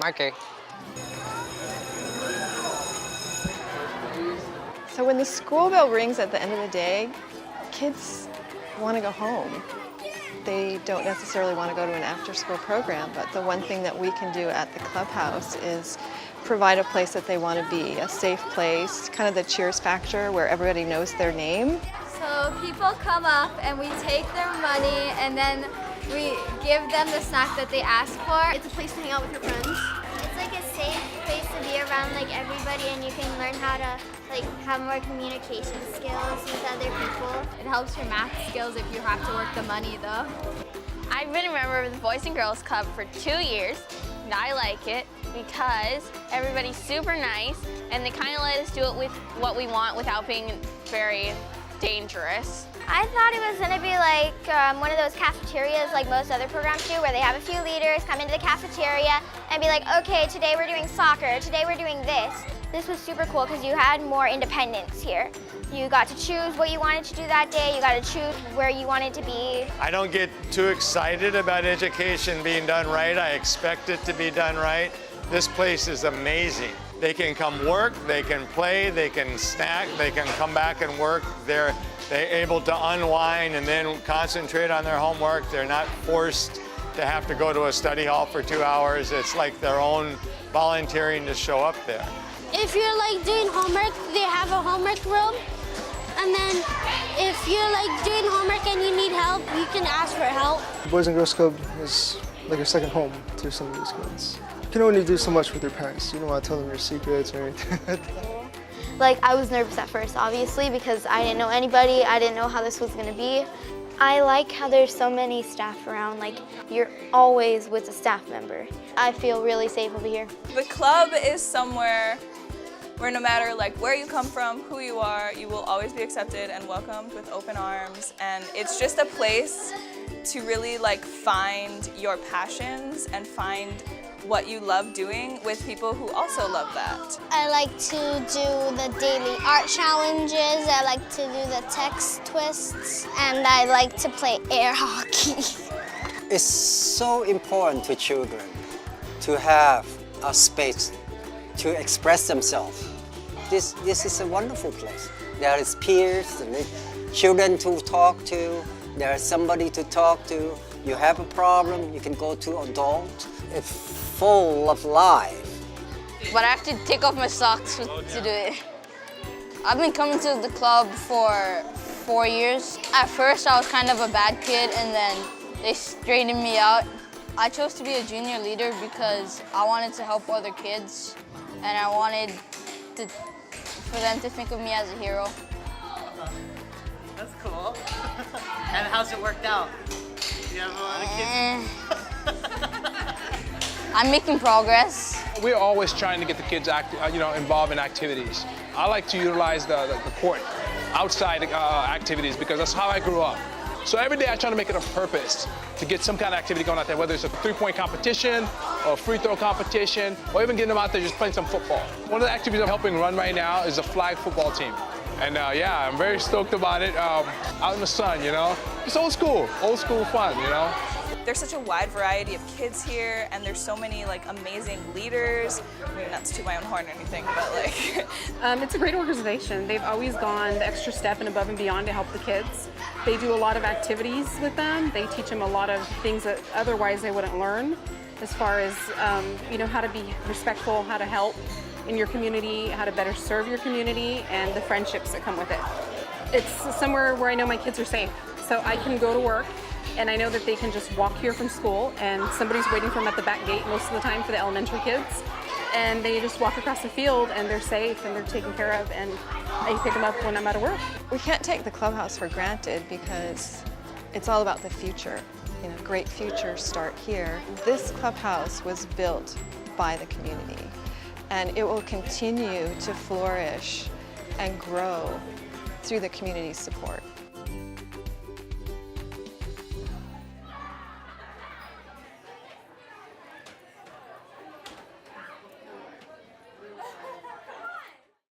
Marker. So when the school bell rings at the end of the day, kids want to go home. They don't necessarily want to go to an after-school program, but the one thing that we can do at the clubhouse is provide a place that they want to be, a safe place, kind of the Cheers factor where everybody knows their name. So people come up and we take their money and then we give them the snack that they ask for. It's a place to hang out with your friends. It's like a safe place to be around like everybody, and you can learn how to like have more communication skills with other people. It helps your math skills if you have to work the money though. I've been a member of the Boys and Girls Club for 2 years, and I like it because everybody's super nice and they kind of let us do it with what we want without being very dangerous. I thought it was gonna be like one of those cafeterias like most other programs do, where they have a few leaders come into the cafeteria and be like, okay, today we're doing soccer, today we're doing this. This was super cool because you had more independence here. You got to choose what you wanted to do that day, you got to choose where you wanted to be. I don't get too excited about education being done right. I expect it to be done right. This place is amazing. They can come work, they can play, they can snack, they can come back and work. They're able to unwind and then concentrate on their homework. They're not forced to have to go to a study hall for 2 hours. It's like their own volunteering to show up there. If you're like doing homework, they have a homework room. And then if you're like doing homework and you need help, you can ask for help. The Boys and Girls Club is like a second home to some of these kids. You can only do so much with your parents. You don't want to tell them your secrets or anything like that. Like, I was nervous at first, obviously, because I didn't know anybody, I didn't know how this was gonna be. I like how there's so many staff around, like you're always with a staff member. I feel really safe over here. The club is somewhere where no matter like where you come from, who you are, you will always be accepted and welcomed with open arms. And it's just a place to really like find your passions and find what you love doing with people who also love that. I like to do the daily art challenges, I like to do the text twists, and I like to play air hockey. It's so important to children to have a space to express themselves. This is a wonderful place. There is peers, and children to talk to, there is somebody to talk to. You have a problem, you can go to adult. It's full of life. But I have to take off my socks to do it. I've been coming to the club for 4 years. At first I was kind of a bad kid and then they straightened me out. I chose to be a junior leader because I wanted to help other kids and I wanted for them to think of me as a hero. That's cool. And how's it worked out? Do you have a lot of kids? I'm making progress. We're always trying to get the kids involved in activities. I like to utilize the court, outside activities, because that's how I grew up. So every day I try to make it a purpose to get some kind of activity going out there, whether it's a three-point competition or a free throw competition, or even getting them out there just playing some football. One of the activities I'm helping run right now is a flag football team. And yeah, I'm very stoked about it. Out in the sun, you know? It's old school fun, you know? There's such a wide variety of kids here, and there's so many like amazing leaders. I mean, not to toot my own horn or anything, but like. It's a great organization. They've always gone the extra step and above and beyond to help the kids. They do a lot of activities with them. They teach them a lot of things that otherwise they wouldn't learn, as far as how to be respectful, how to help in your community, how to better serve your community, and the friendships that come with it. It's somewhere where I know my kids are safe, so I can go to work and I know that they can just walk here from school and somebody's waiting for them at the back gate most of the time for the elementary kids, and they just walk across the field and they're safe and they're taken care of, and I pick them up when I'm out of work. We can't take the clubhouse for granted because it's all about the future. You know, great futures start here. This clubhouse was built by the community, and it will continue to flourish and grow through the community's support.